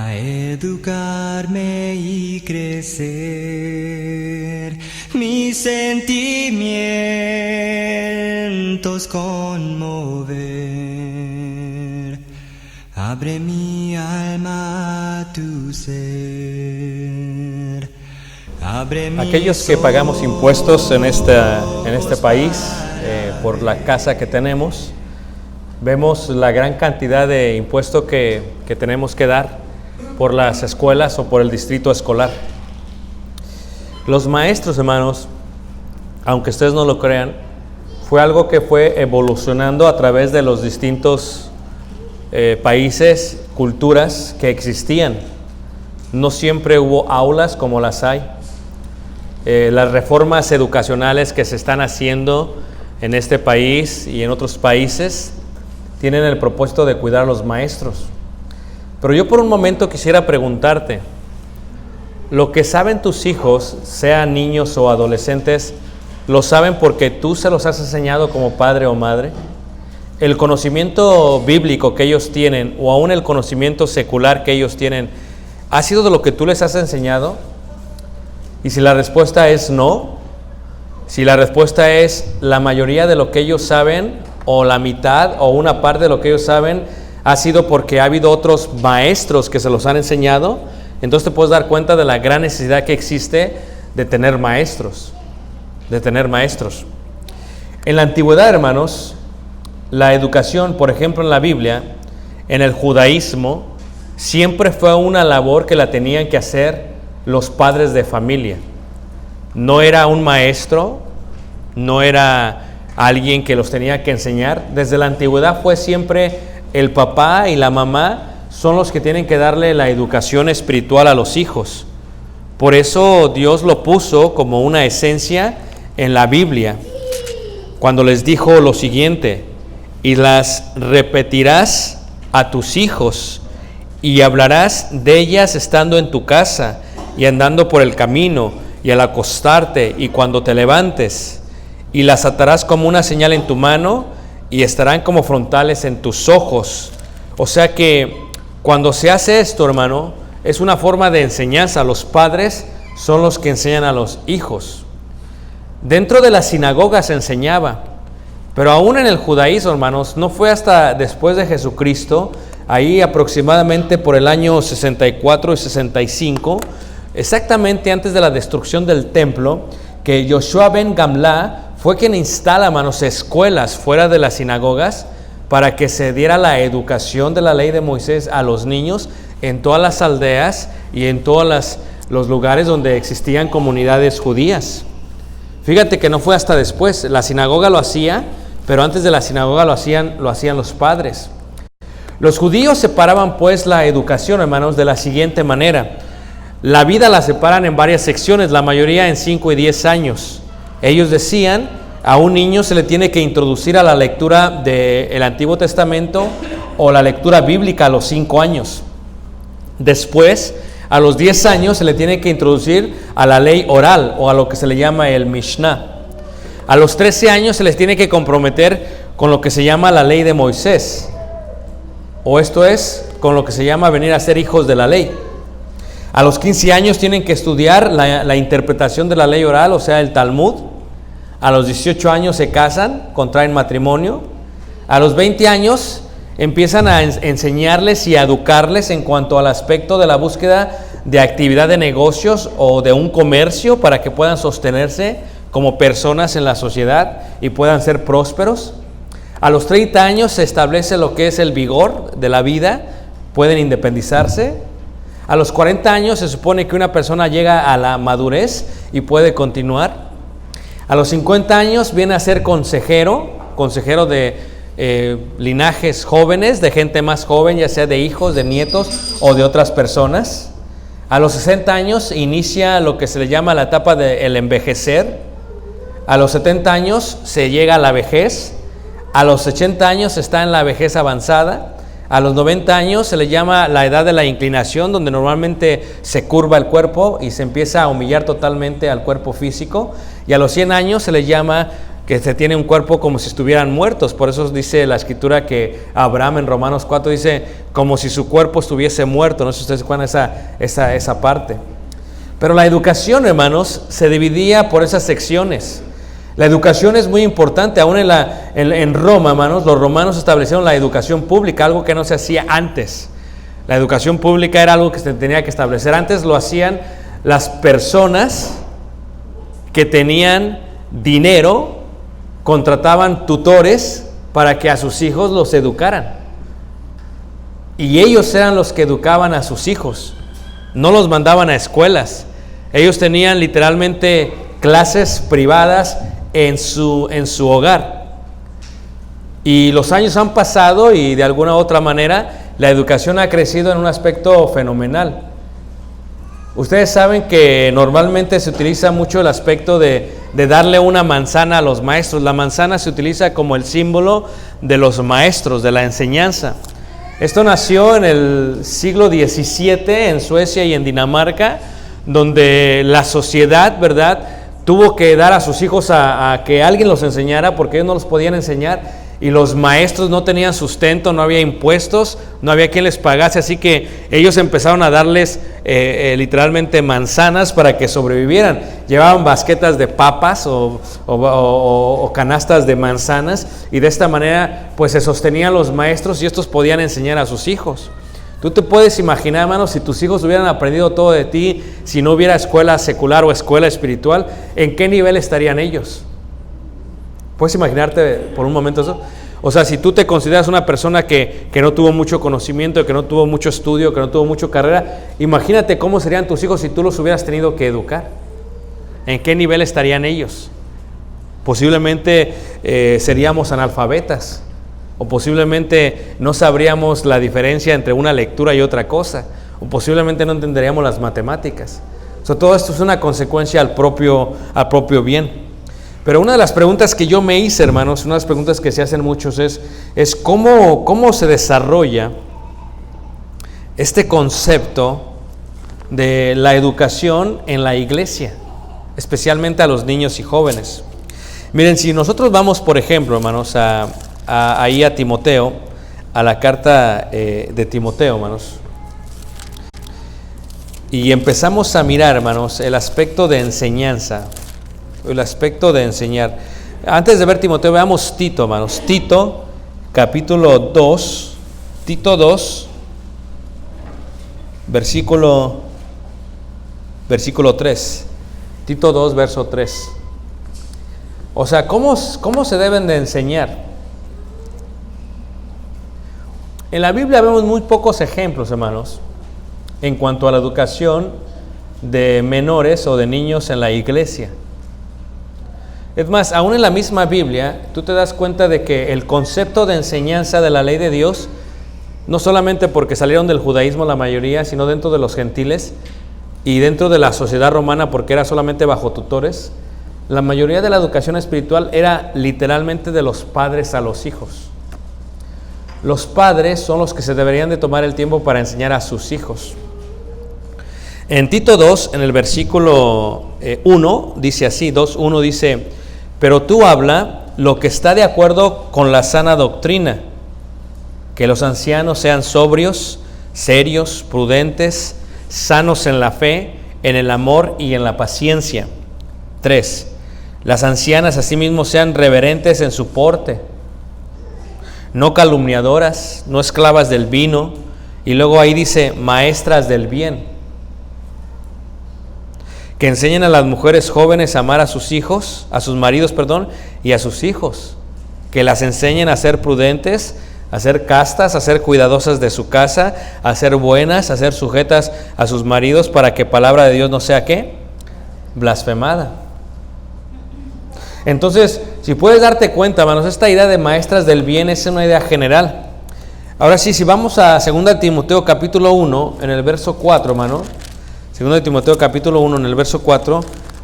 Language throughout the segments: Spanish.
a educarme y crecer, mis sentimientos conmover. Abre mi alma a tu ser. Abre mi Aquellos que pagamos impuestos en este país, por la casa que tenemos, vemos la gran cantidad de impuestos que tenemos que dar por las escuelas o por el distrito escolar. Los maestros, hermanos, aunque ustedes no lo crean, fue algo que fue evolucionando a través de los distintos países, culturas que existían. No siempre hubo aulas como las hay. Las reformas educacionales que se están haciendo en este país y en otros países tienen el propósito de cuidar a los maestros. Pero yo por un momento quisiera preguntarte, lo que saben tus hijos, sean niños o adolescentes, ¿lo saben porque tú se los has enseñado como padre o madre? ¿El conocimiento bíblico que ellos tienen o aún el conocimiento secular que ellos tienen ha sido de lo que tú les has enseñado? Y si la respuesta es no, si la respuesta es la mayoría de lo que ellos saben o la mitad o una parte de lo que ellos saben ha sido porque ha habido otros maestros que se los han enseñado, entonces te puedes dar cuenta de la gran necesidad que existe de tener maestros, En la antigüedad, hermanos, la educación, por ejemplo en la Biblia, en el judaísmo, siempre fue una labor que la tenían que hacer los padres de familia. No era un maestro, no era alguien que los tenía que enseñar. Desde la antigüedad fue siempre el papá y la mamá son los que tienen que darle la educación espiritual a los hijos. Por eso Dios lo puso como una esencia en la Biblia, cuando les dijo lo siguiente: y las repetirás a tus hijos, y hablarás de ellas estando en tu casa, y andando por el camino, y al acostarte, y cuando te levantes, y las atarás como una señal en tu mano, y estarán como frontales en tus ojos. O sea que cuando se hace esto, hermano, es una forma de enseñanza. Los padres son los que enseñan a los hijos. Dentro de la sinagoga se enseñaba, pero aún en el judaísmo, hermanos, no fue hasta después de Jesucristo, ahí aproximadamente por el año 64 y 65, exactamente antes de la destrucción del templo, que Joshua ben Gamla fue quien instala, hermanos, escuelas fuera de las sinagogas para que se diera la educación de la ley de Moisés a los niños en todas las aldeas y en todos los lugares donde existían comunidades judías. Fíjate que no fue hasta después. La sinagoga lo hacía, pero antes de la sinagoga lo hacían los padres. Los judíos separaban pues la educación, hermanos, de la siguiente manera. La vida la separan en varias secciones, la mayoría en 5 y 10 años. Ellos decían, a un niño se le tiene que introducir a la lectura del Antiguo Testamento o la lectura bíblica a los 5 años. Después, a los 10 años se le tiene que introducir a la ley oral o a lo que se le llama el Mishnah. A los 13 años se les tiene que comprometer con lo que se llama la ley de Moisés, o esto es, con lo que se llama venir a ser hijos de la ley. A los 15 años tienen que estudiar la interpretación de la ley oral, o sea, el Talmud. A los 18 años se casan, contraen matrimonio. A los 20 años empiezan a enseñarles y a educarles en cuanto al aspecto de la búsqueda de actividad de negocios o de un comercio para que puedan sostenerse como personas en la sociedad y puedan ser prósperos. A los 30 años se establece lo que es el vigor de la vida, pueden independizarse. A los 40 años se supone que una persona llega a la madurez y puede continuar. A los 50 años viene a ser consejero de linajes jóvenes, de gente más joven, ya sea de hijos, de nietos o de otras personas. A los 60 años inicia lo que se le llama la etapa del envejecer. A los 70 años se llega a la vejez. A los 80 años está en la vejez avanzada. A los 90 años se le llama la edad de la inclinación, donde normalmente se curva el cuerpo y se empieza a humillar totalmente al cuerpo físico. Y a los 100 años se le llama que se tiene un cuerpo como si estuvieran muertos. Por eso dice la escritura que Abraham en Romanos 4 dice como si su cuerpo estuviese muerto. No sé si ustedes recuerdan esa parte. Pero la educación, hermanos, se dividía por esas secciones. La educación es muy importante. Aún en Roma, hermanos, los romanos establecieron la educación pública, algo que no se hacía antes. La educación pública era algo que se tenía que establecer. Antes lo hacían las personas que tenían dinero, contrataban tutores para que a sus hijos los educaran. Y ellos eran los que educaban a sus hijos. No los mandaban a escuelas. Ellos tenían literalmente clases privadas en su hogar. Y los años han pasado y de alguna u otra manera la educación ha crecido en un aspecto fenomenal. Ustedes saben que normalmente se utiliza mucho el aspecto de darle una manzana a los maestros. La manzana se utiliza como el símbolo de los maestros, de la enseñanza. Esto nació en el siglo XVII en Suecia y en Dinamarca, donde la sociedad, ¿verdad?, tuvo que dar a sus hijos a que alguien los enseñara, porque ellos no los podían enseñar. Y los maestros no tenían sustento, no había impuestos, no había quien les pagase, así que ellos empezaron a darles literalmente manzanas para que sobrevivieran. Llevaban basquetas de papas o canastas de manzanas, y de esta manera pues se sostenían los maestros y estos podían enseñar a sus hijos. Tú te puedes imaginar, hermanos, si tus hijos hubieran aprendido todo de ti, si no hubiera escuela secular o escuela espiritual, ¿en qué nivel estarían ellos? ¿Puedes imaginarte por un momento eso? O sea, si tú te consideras una persona que no tuvo mucho conocimiento, que no tuvo mucho estudio, que no tuvo mucha carrera, imagínate cómo serían tus hijos si tú los hubieras tenido que educar. ¿En qué nivel estarían ellos? Posiblemente seríamos analfabetas, o posiblemente no sabríamos la diferencia entre una lectura y otra cosa, o posiblemente no entenderíamos las matemáticas. O sea, todo esto es una consecuencia al propio bien. Pero una de las preguntas que yo me hice, hermanos, una de las preguntas que se hacen muchos es cómo se desarrolla este concepto de la educación en la iglesia, especialmente a los niños y jóvenes. Miren, si nosotros vamos, por ejemplo, hermanos, ahí a Timoteo, a la carta de Timoteo, hermanos, y empezamos a mirar, hermanos, el aspecto de enseñanza, el aspecto de enseñar. Antes de ver Timoteo, veamos Tito, hermanos. Tito, capítulo 2, Tito 2, versículo 3. Tito 2, verso 3. O sea, ¿cómo se deben de enseñar? En la Biblia vemos muy pocos ejemplos, hermanos, en cuanto a la educación de menores o de niños en la iglesia. Es más, aún en la misma Biblia, tú te das cuenta de que el concepto de enseñanza de la ley de Dios, no solamente porque salieron del judaísmo la mayoría, sino dentro de los gentiles y dentro de la sociedad romana, porque era solamente bajo tutores, la mayoría de la educación espiritual era literalmente de los padres a los hijos. Los padres son los que se deberían de tomar el tiempo para enseñar a sus hijos. En Tito 2, en el versículo 1, dice así, 2:1 dice: pero tú habla lo que está de acuerdo con la sana doctrina, que los ancianos sean sobrios, serios, prudentes, sanos en la fe, en el amor y en la paciencia. 3. Las ancianas asimismo sean reverentes en su porte, no calumniadoras, no esclavas del vino, y luego ahí dice maestras del bien, que enseñen a las mujeres jóvenes a amar a sus hijos, a sus maridos, y a sus hijos, que las enseñen a ser prudentes, a ser castas, a ser cuidadosas de su casa, a ser buenas, a ser sujetas a sus maridos, para que palabra de Dios no sea ¿qué? Blasfemada. Entonces, si puedes darte cuenta, hermanos, esta idea de maestras del bien es una idea general. Ahora sí, si vamos a 2 Timoteo capítulo 1, en el verso 4, hermano, 2 Timoteo capítulo 1, en el verso 4,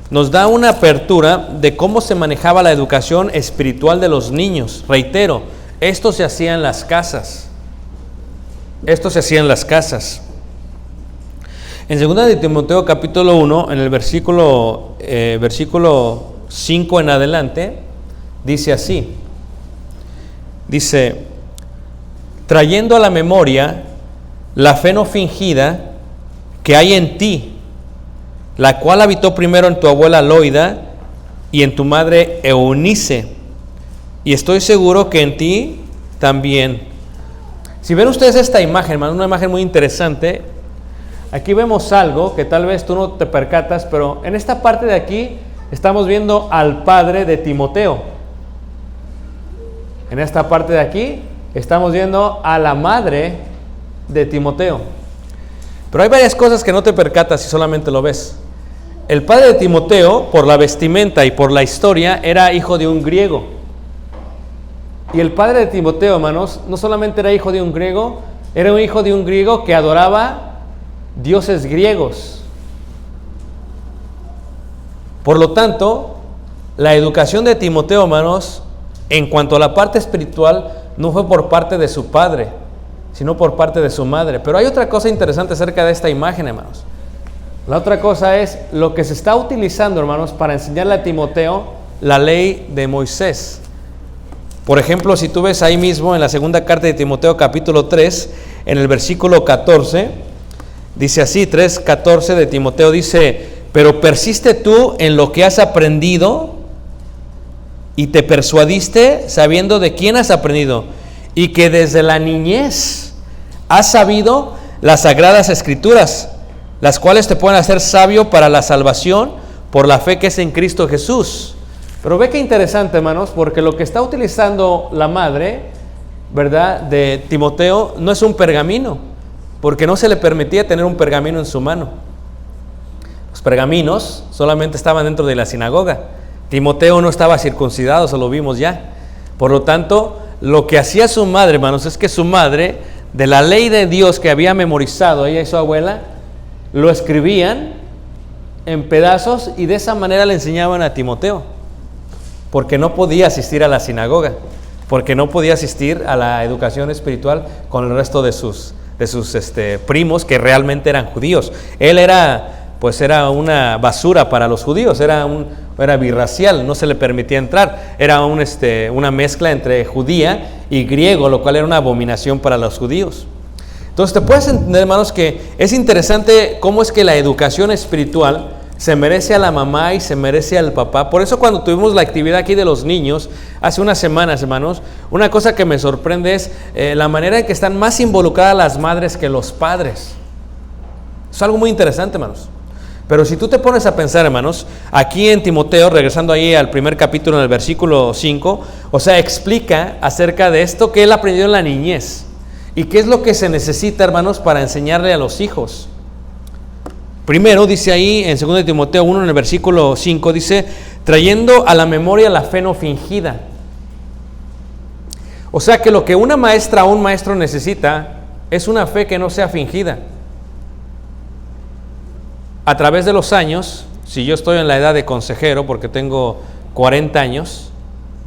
nos da una apertura de cómo se manejaba la educación espiritual de los niños. Reitero, esto se hacía en las casas. En 2 Timoteo capítulo 1, en el versículo 5 en adelante, dice así. Dice, trayendo a la memoria la fe no fingida que hay en ti, la cual habitó primero en tu abuela Loida y en tu madre Eunice, y estoy seguro que en ti también. Si ven ustedes esta imagen, hermano, una imagen muy interesante. Aquí vemos algo que tal vez tú no te percatas, pero en esta parte de aquí estamos viendo al padre de Timoteo. En esta parte de aquí estamos viendo a la madre de Timoteo. Pero hay varias cosas que no te percatas si solamente lo ves. El padre de Timoteo, por la vestimenta y por la historia, era hijo de un griego. Y el padre de Timoteo, hermanos, no solamente era hijo de un griego, era un hijo de un griego que adoraba dioses griegos. Por lo tanto, la educación de Timoteo, hermanos, en cuanto a la parte espiritual, no fue por parte de su padre, sino por parte de su madre. Pero hay otra cosa interesante acerca de esta imagen, hermanos. La otra cosa es lo que se está utilizando, hermanos, para enseñarle a Timoteo la ley de Moisés. Por ejemplo, si tú ves ahí mismo en la segunda carta de Timoteo capítulo 3, en el versículo 14, dice así, 3:14 de Timoteo dice, pero persiste tú en lo que has aprendido y te persuadiste sabiendo de quién has aprendido y que desde la niñez has sabido las sagradas escrituras, las cuales te pueden hacer sabio para la salvación por la fe que es en Cristo Jesús. Pero ve qué interesante, hermanos, porque lo que está utilizando la madre, ¿verdad?, de Timoteo no es un pergamino, porque no se le permitía tener un pergamino en su mano. Los pergaminos solamente estaban dentro de la sinagoga. Timoteo no estaba circuncidado, eso lo vimos ya. Por lo tanto, lo que hacía su madre, hermanos, es que su madre, de la ley de Dios que había memorizado ella y su abuela, lo escribían en pedazos y de esa manera le enseñaban a Timoteo, porque no podía asistir a la sinagoga, porque no podía asistir a la educación espiritual con el resto de sus primos que realmente eran judíos. Él era una basura para los judíos, era birracial, no se le permitía entrar, era una mezcla entre judía y griego, lo cual era una abominación para los judíos. Entonces te puedes entender, hermanos, que es interesante cómo es que la educación espiritual se merece a la mamá y se merece al papá. Por eso cuando tuvimos la actividad aquí de los niños, hace unas semanas, hermanos, una cosa que me sorprende es la manera en que están más involucradas las madres que los padres. Es algo muy interesante, hermanos. Pero si tú te pones a pensar, hermanos, aquí en Timoteo, regresando ahí al primer capítulo en el versículo 5, o sea, explica acerca de esto que él aprendió en la niñez y qué es lo que se necesita, hermanos, para enseñarle a los hijos. Primero dice ahí en 2 Timoteo 1 en el versículo 5, dice, trayendo a la memoria la fe no fingida. O sea que lo que una maestra o un maestro necesita es una fe que no sea fingida. A través de los años, si yo estoy en la edad de consejero, porque tengo 40 años,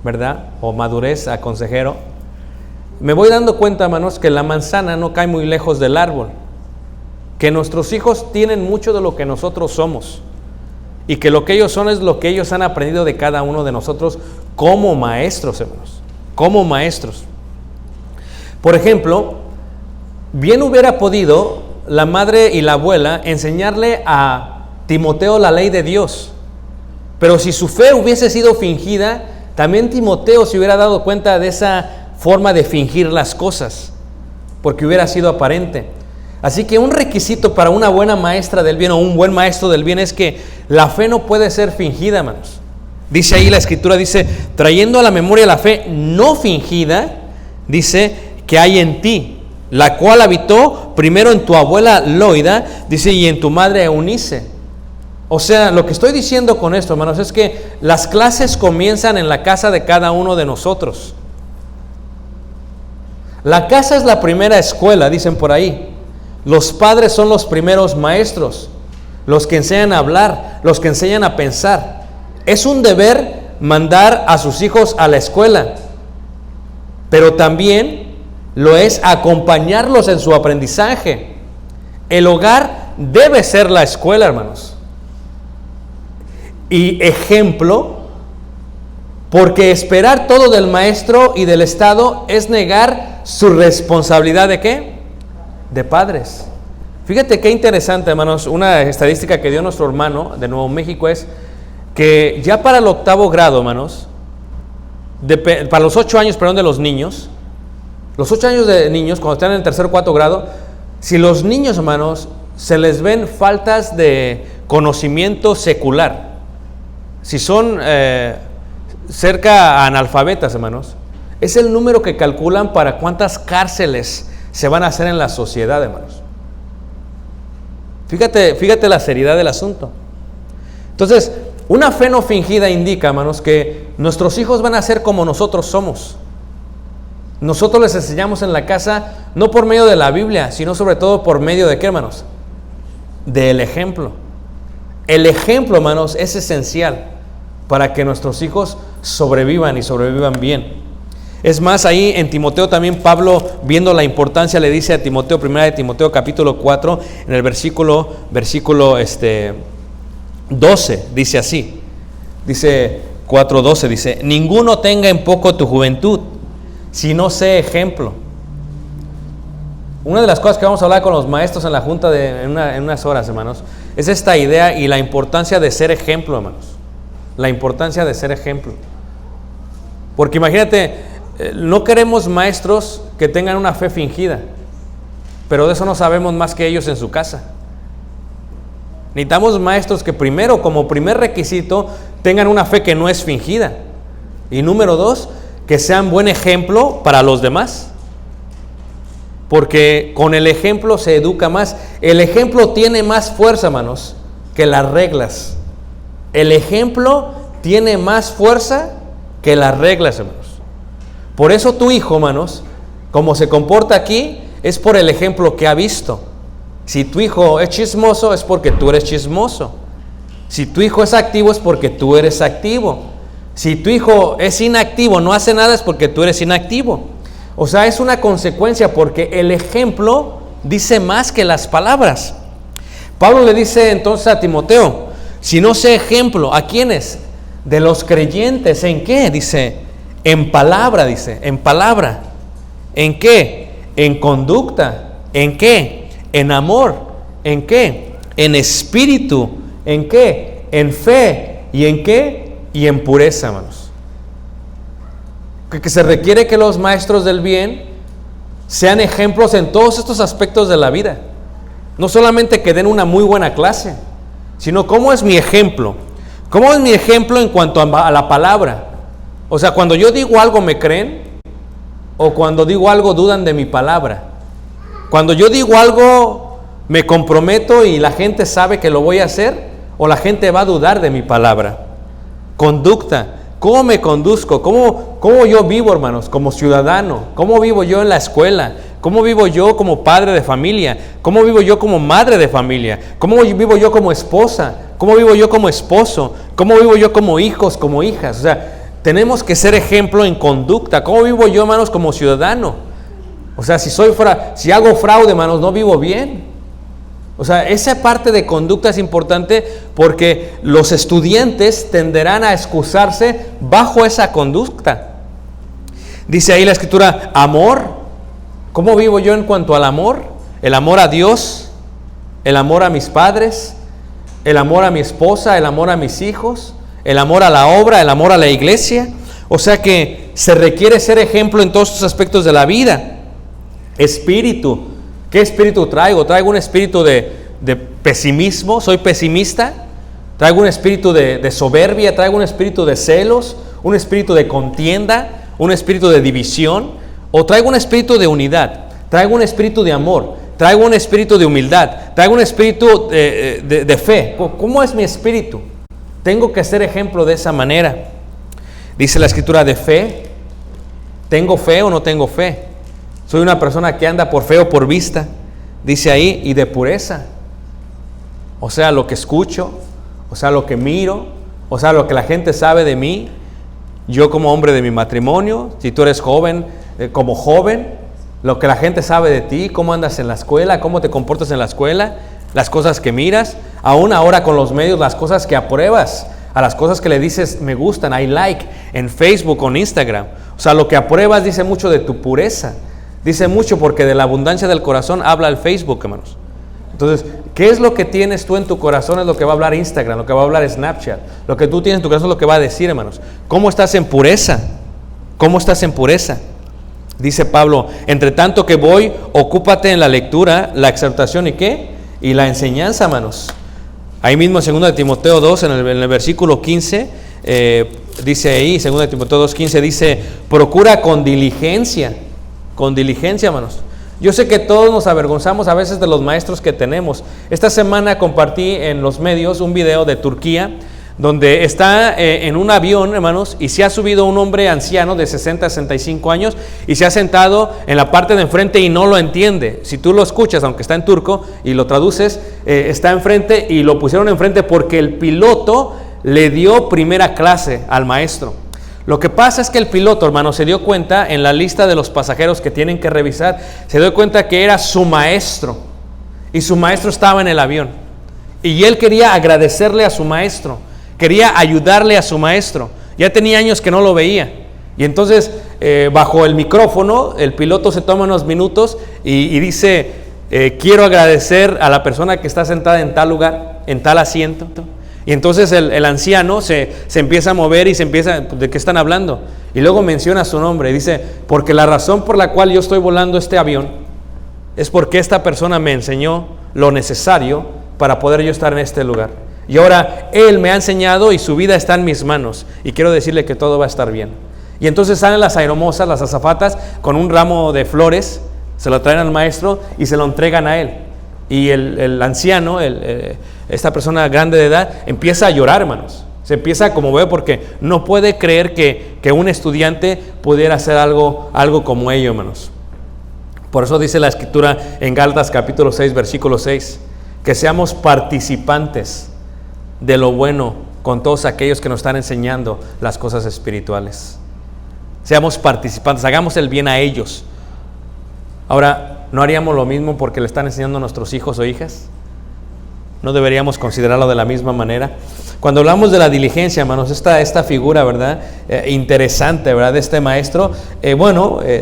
¿verdad? O madurez a consejero, me voy dando cuenta, hermanos, que la manzana no cae muy lejos del árbol, que nuestros hijos tienen mucho de lo que nosotros somos y que lo que ellos son es lo que ellos han aprendido de cada uno de nosotros como maestros, hermanos, como maestros. Por ejemplo, bien hubiera podido la madre y la abuela enseñarle a Timoteo la ley de Dios, pero si su fe hubiese sido fingida, también Timoteo se hubiera dado cuenta de esa forma de fingir las cosas, porque hubiera sido aparente. Así que un requisito para una buena maestra del bien o un buen maestro del bien es que la fe no puede ser fingida, hermanos. Dice ahí la escritura, dice, trayendo a la memoria la fe no fingida, dice, que hay en ti, la cual habitó primero en tu abuela Loida, dice, y en tu madre Eunice. O sea, lo que estoy diciendo con esto, hermanos, es que las clases comienzan en la casa de cada uno de nosotros. La casa es la primera escuela, dicen por ahí. Los padres son los primeros maestros, los que enseñan a hablar, los que enseñan a pensar. Es un deber mandar a sus hijos a la escuela, pero también lo es acompañarlos en su aprendizaje. El hogar debe ser la escuela, hermanos. Y ejemplo Porque esperar todo del maestro y del Estado es negar su responsabilidad ¿de qué? De padres. Fíjate qué interesante, hermanos. Una estadística que dio nuestro hermano de Nuevo México es que ya para el 8º grado, hermanos, para los 8 años, perdón, de los niños, los 8 años de niños, cuando están en el 3er o 4 grado, si los niños, hermanos, se les ven faltas de conocimiento secular, si son cerca a analfabetas, hermanos, es el número que calculan para cuántas cárceles se van a hacer en la sociedad, hermanos. Fíjate la seriedad del asunto. Entonces, una fe no fingida indica, hermanos, que nuestros hijos van a ser como nosotros somos. Nosotros les enseñamos en la casa, no por medio de la Biblia, sino sobre todo por medio de ¿qué, hermanos? Del ejemplo. El ejemplo, hermanos, es esencial para que nuestros hijos sobrevivan y sobrevivan bien. Es más, ahí en Timoteo también Pablo, viendo la importancia, le dice a Timoteo, 1 Timoteo capítulo 4, en el versículo 12, dice así, dice 4:12, dice, ninguno tenga en poco tu juventud, sino sé ejemplo. Una de las cosas que vamos a hablar con los maestros en la junta en unas horas, hermanos, es esta idea y la importancia de ser ejemplo, hermanos. La importancia de ser ejemplo. Porque imagínate, no queremos maestros que tengan una fe fingida, pero de eso no sabemos más que ellos en su casa. Necesitamos maestros que primero, como primer requisito, tengan una fe que no es fingida. Y número 2, que sean buen ejemplo para los demás. Porque con el ejemplo se educa más. El ejemplo tiene más fuerza, hermanos, que las reglas. El ejemplo tiene más fuerza que las reglas, hermanos. Por eso tu hijo, hermanos, como se comporta aquí, es por el ejemplo que ha visto. Si tu hijo es chismoso, es porque tú eres chismoso. Si tu hijo es activo, es porque tú eres activo. Si tu hijo es inactivo, no hace nada, es porque tú eres inactivo. O sea, es una consecuencia, porque el ejemplo dice más que las palabras. Pablo le dice entonces a Timoteo, si no sé ejemplo, ¿a quiénes? De los creyentes. ¿En qué? Dice, en palabra, dice, en palabra. ¿En qué? En conducta. ¿En qué? En amor. ¿En qué? En espíritu. ¿En qué? En fe. ¿Y en qué? Y en pureza, hermanos. Que se requiere que los maestros del bien sean ejemplos en todos estos aspectos de la vida. No solamente que den una muy buena clase, sino cómo es mi ejemplo. ¿Cómo es mi ejemplo en cuanto a la palabra? O sea, cuando yo digo algo, ¿me creen? O cuando digo algo, dudan de mi palabra. Cuando yo digo algo, me comprometo y la gente sabe que lo voy a hacer, o la gente va a dudar de mi palabra. Conducta. ¿Cómo me conduzco? ¿Cómo yo vivo, hermanos, como ciudadano? ¿Cómo vivo yo en la escuela? ¿Cómo vivo yo como padre de familia? ¿Cómo vivo yo como madre de familia? ¿Cómo vivo yo como esposa? ¿Cómo vivo yo como esposo? ¿Cómo vivo yo como hijos, como hijas? O sea, tenemos que ser ejemplo en conducta. ¿Cómo vivo yo, hermanos, como ciudadano? O sea, si hago fraude, hermanos, no vivo bien. O sea, esa parte de conducta es importante porque los estudiantes tenderán a excusarse bajo esa conducta. Dice ahí la Escritura, amor. ¿Cómo vivo yo en cuanto al amor? El amor a Dios, el amor a mis padres, el amor a mi esposa, el amor a mis hijos, el amor a la obra, el amor a la iglesia. O sea que se requiere ser ejemplo en todos estos aspectos de la vida. Espíritu. ¿Qué espíritu traigo? ¿Traigo un espíritu de pesimismo? ¿Soy pesimista? ¿Traigo un espíritu de soberbia? ¿Traigo un espíritu de celos? ¿Un espíritu de contienda? ¿Un espíritu de división? ¿O traigo un espíritu de unidad? ¿Traigo un espíritu de amor? ¿Traigo un espíritu de humildad? ¿Traigo un espíritu de fe? ¿Cómo es mi espíritu? Tengo que ser ejemplo de esa manera. Dice la Escritura de fe. ¿Tengo fe o no tengo fe? Soy una persona que anda por fe o por vista, dice ahí, y de pureza. O sea, lo que escucho, o sea, lo que miro, o sea, lo que la gente sabe de mí. Yo como hombre de mi matrimonio, si tú eres joven, como joven, lo que la gente sabe de ti, cómo andas en la escuela, cómo te comportas en la escuela, las cosas que miras, aún ahora con los medios, las cosas que apruebas, a las cosas que le dices me gustan, I like. en Facebook o en Instagram. O sea, lo que apruebas dice mucho de tu pureza. Dice mucho porque de la abundancia del corazón habla el Facebook, hermanos. Entonces, ¿qué es lo que tienes tú en tu corazón? Es lo que va a hablar Instagram, lo que va a hablar Snapchat. Lo que tú tienes en tu corazón es lo que va a decir, hermanos. ¿Cómo estás en pureza? ¿Cómo estás en pureza? Dice Pablo, entre tanto que voy, ocúpate en la lectura, la exhortación y ¿qué? Y la enseñanza, hermanos. Ahí mismo en 2 de Timoteo 2, en el versículo 15, dice ahí, 2 de Timoteo 2, 15, dice, procura con diligencia, hermanos. Yo sé que todos nos avergonzamos a veces de los maestros que tenemos. Esta semana compartí en los medios un video de Turquía, donde está en un avión, hermanos, y se ha subido un hombre anciano de 60 a 65 años y se ha sentado en la parte de enfrente y no lo entiende. Si tú lo escuchas, aunque está en turco y lo traduces, está enfrente y lo pusieron enfrente porque el piloto le dio primera clase al maestro. Lo que pasa es que el piloto, hermano, se dio cuenta en la lista de los pasajeros que tienen que revisar, se dio cuenta que era su maestro y su maestro estaba en el avión y él quería agradecerle a su maestro, quería ayudarle a su maestro. Ya tenía años que no lo veía y entonces bajo el micrófono el piloto se toma unos minutos y dice, quiero agradecer a la persona que está sentada en tal lugar, en tal asiento. Y entonces el anciano se empieza a mover y se empieza, ¿de qué están hablando? Y luego menciona su nombre, dice, porque la razón por la cual yo estoy volando este avión es porque esta persona me enseñó lo necesario para poder yo estar en este lugar. Y ahora él me ha enseñado y su vida está en mis manos y quiero decirle que todo va a estar bien. Y entonces salen las aeromosas, las azafatas, con un ramo de flores, se lo traen al maestro y se lo entregan a él. Y el anciano, esta persona grande de edad, empieza a llorar, hermanos. Se empieza a conmover porque no puede creer que un estudiante pudiera hacer algo como ello, hermanos. Por eso dice la Escritura en Gálatas capítulo 6, versículo 6, que seamos participantes de lo bueno con todos aquellos que nos están enseñando las cosas espirituales. Seamos participantes, hagamos el bien a ellos. Ahora, ¿no haríamos lo mismo porque le están enseñando a nuestros hijos o hijas? ¿No deberíamos considerarlo de la misma manera? Cuando hablamos de la diligencia, hermanos, esta figura, ¿verdad? Interesante, ¿verdad? De este maestro,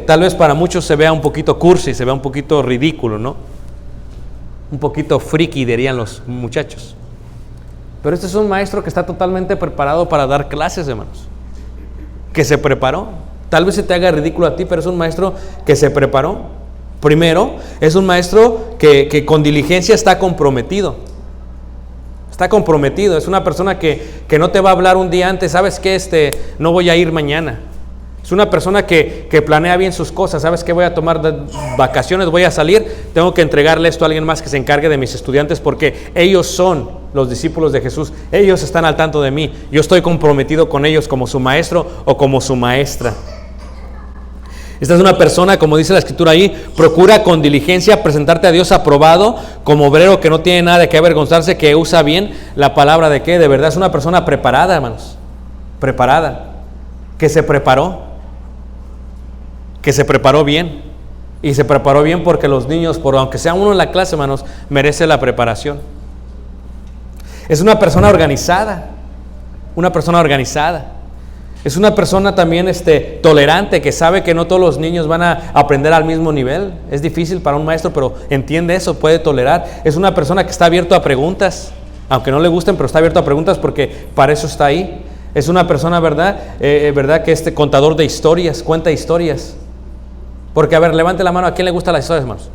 tal vez para muchos se vea un poquito cursi, se vea un poquito ridículo, ¿no? Un poquito friki, dirían los muchachos. Pero este es un maestro que está totalmente preparado para dar clases, hermanos. Que se preparó. Tal vez se te haga ridículo a ti, pero es un maestro que se preparó. Primero, es un maestro que con diligencia está comprometido. Está comprometido, es una persona que no te va a hablar un día antes, ¿sabes qué? No voy a ir mañana. Es una persona que planea bien sus cosas, ¿sabes qué? Voy a tomar vacaciones, voy a salir, tengo que entregarle esto a alguien más que se encargue de mis estudiantes porque ellos son los discípulos de Jesús, ellos están al tanto de mí, yo estoy comprometido con ellos como su maestro o como su maestra. Esta es una persona, como dice la Escritura ahí, procura con diligencia presentarte a Dios aprobado, como obrero que no tiene nada de qué avergonzarse, que usa bien la palabra de qué, de verdad es una persona preparada, hermanos, preparada, que se preparó bien, y se preparó bien porque los niños, aunque sea uno en la clase, hermanos, merece la preparación. Es una persona organizada, Es una persona también tolerante, que sabe que no todos los niños van a aprender al mismo nivel. Es difícil para un maestro, pero entiende eso, puede tolerar. Es una persona que está abierto a preguntas, aunque no le gusten, pero está abierto a preguntas porque para eso está ahí. Es una persona, ¿verdad? ¿Verdad que contador de historias, cuenta historias? Porque, a ver, levante la mano, ¿a quién le gustan las historias, hermanos?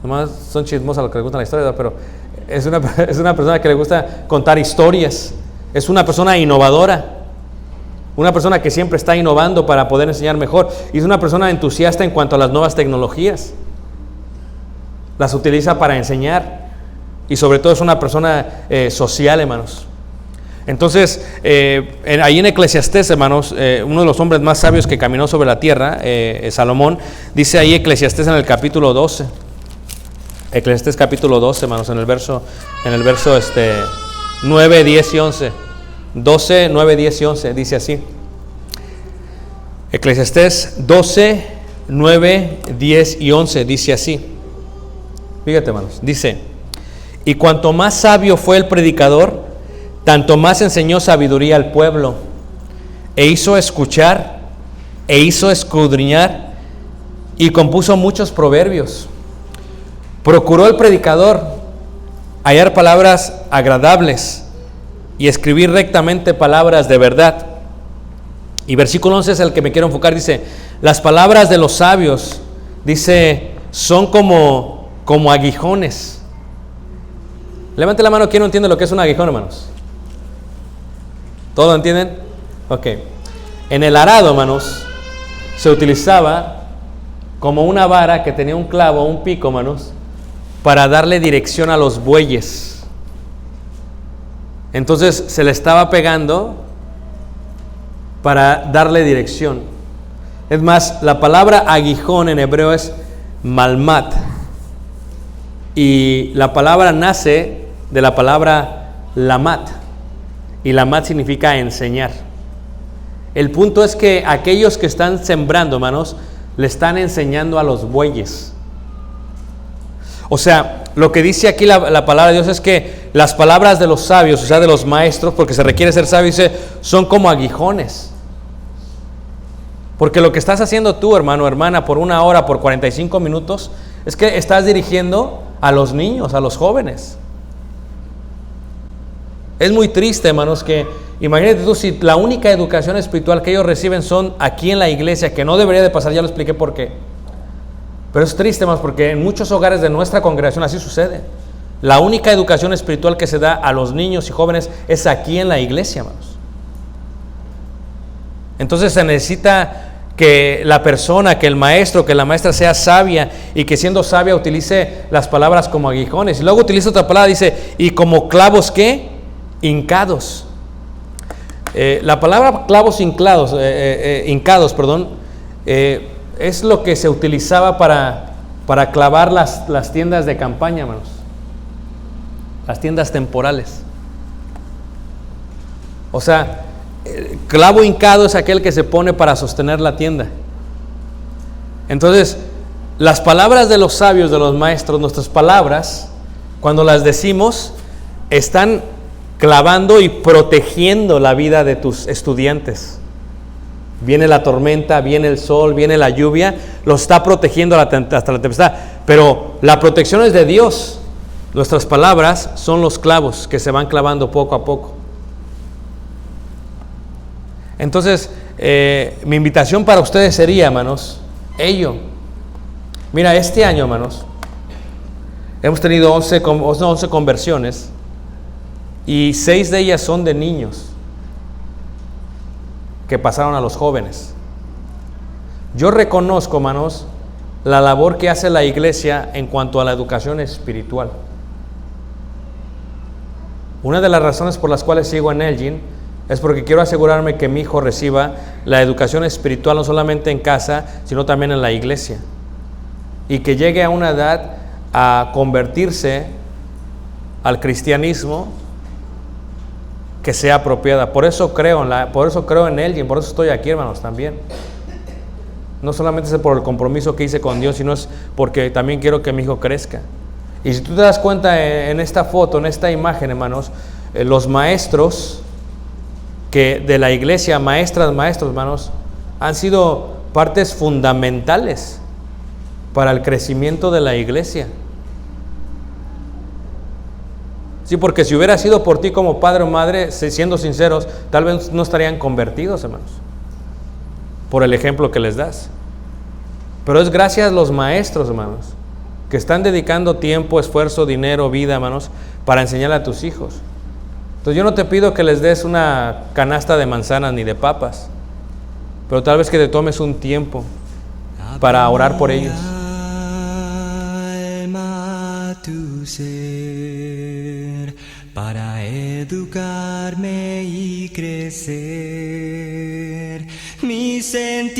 Nomás son chismosas a los que les gustan las historias, pero es una persona que le gusta contar historias. Es una persona innovadora. Una persona que siempre está innovando para poder enseñar mejor. Y es una persona entusiasta en cuanto a las nuevas tecnologías. Las utiliza para enseñar. Y sobre todo es una persona social, hermanos. Entonces, ahí en Eclesiastés, hermanos, uno de los hombres más sabios que caminó sobre la tierra, Salomón, dice ahí Eclesiastés en el capítulo 12. Eclesiastés capítulo 12, hermanos, en el verso 9, 10 y 11. 12, 9, 10 y 11, dice así. Eclesiastés 12, 9, 10 y 11, dice así. Fíjate, hermanos, dice: y cuanto más sabio fue el predicador, tanto más enseñó sabiduría al pueblo. e hizo escuchar, e hizo escudriñar, y compuso muchos proverbios. Procuró el predicador hallar palabras agradables y escribir rectamente palabras de verdad. Y versículo 11 es el que me quiero enfocar. Dice, las palabras de los sabios, dice, son como aguijones. Levante la mano, ¿quién no entiende lo que es un aguijón, hermanos? ¿Todos lo entienden? Ok. En el arado, hermanos, se utilizaba como una vara que tenía un clavo, un pico, hermanos, para darle dirección a los bueyes. Entonces se le estaba pegando para darle dirección. Es más, la palabra aguijón en hebreo es malmat, y la palabra nace de la palabra lamat, y lamat significa enseñar. El punto es que aquellos que están sembrando, hermanos, le están enseñando a los bueyes. O sea, lo que dice aquí la palabra de Dios es que las palabras de los sabios, o sea, de los maestros, porque se requiere ser sabio, dice, son como aguijones. Porque lo que estás haciendo tú, hermano, hermana, por 1 hora, por 45 minutos, es que estás dirigiendo a los niños, a los jóvenes. Es muy triste, hermanos, que imagínate tú, si la única educación espiritual que ellos reciben son aquí en la iglesia, que no debería de pasar, ya lo expliqué por qué. Pero es triste, hermanos, porque en muchos hogares de nuestra congregación así sucede. La única educación espiritual que se da a los niños y jóvenes es aquí en la iglesia, hermanos. Entonces se necesita que la persona, que el maestro, que la maestra sea sabia, y que siendo sabia utilice las palabras como aguijones. Y luego utiliza otra palabra, dice, y como clavos, ¿qué? Hincados. La palabra clavos hincados, es lo que se utilizaba para clavar las tiendas de campaña, hermanos. Las tiendas temporales. O sea, el clavo hincado es aquel que se pone para sostener la tienda. Entonces, las palabras de los sabios, de los maestros, nuestras palabras, cuando las decimos, están clavando y protegiendo la vida de tus estudiantes. Viene la tormenta, viene el sol, viene la lluvia, los está protegiendo hasta la tempestad. Pero la protección es de Dios. Nuestras palabras son los clavos que se van clavando poco a poco. Entonces, mi invitación para ustedes sería, hermanos, mira, este año, hermanos, hemos tenido 11 conversiones, y 6 de ellas son de niños que pasaron a los jóvenes. Yo reconozco, hermanos, la labor que hace la iglesia en cuanto a la educación espiritual. Una de las razones por las cuales sigo en Elgin es porque quiero asegurarme que mi hijo reciba la educación espiritual no solamente en casa, sino también en la iglesia, y que llegue a una edad a convertirse al cristianismo que sea apropiada. Por eso creo en Elgin, por eso estoy aquí, hermanos, también. No solamente es por el compromiso que hice con Dios, sino es porque también quiero que mi hijo crezca. Y si tú te das cuenta en esta foto, en esta imagen, hermanos, los maestros que de la iglesia, maestros, hermanos, han sido partes fundamentales para el crecimiento de la iglesia. Sí, porque si hubiera sido por ti como padre o madre, siendo sinceros, tal vez no estarían convertidos, hermanos, por el ejemplo que les das. Pero es gracias a los maestros, hermanos, que están dedicando tiempo, esfuerzo, dinero, vida, hermanos, para enseñar a tus hijos. Entonces yo no te pido que les des una canasta de manzanas ni de papas, pero tal vez que te tomes un tiempo para orar por ellos. Alma, tu ser, para educarme y crecer, mi sentimiento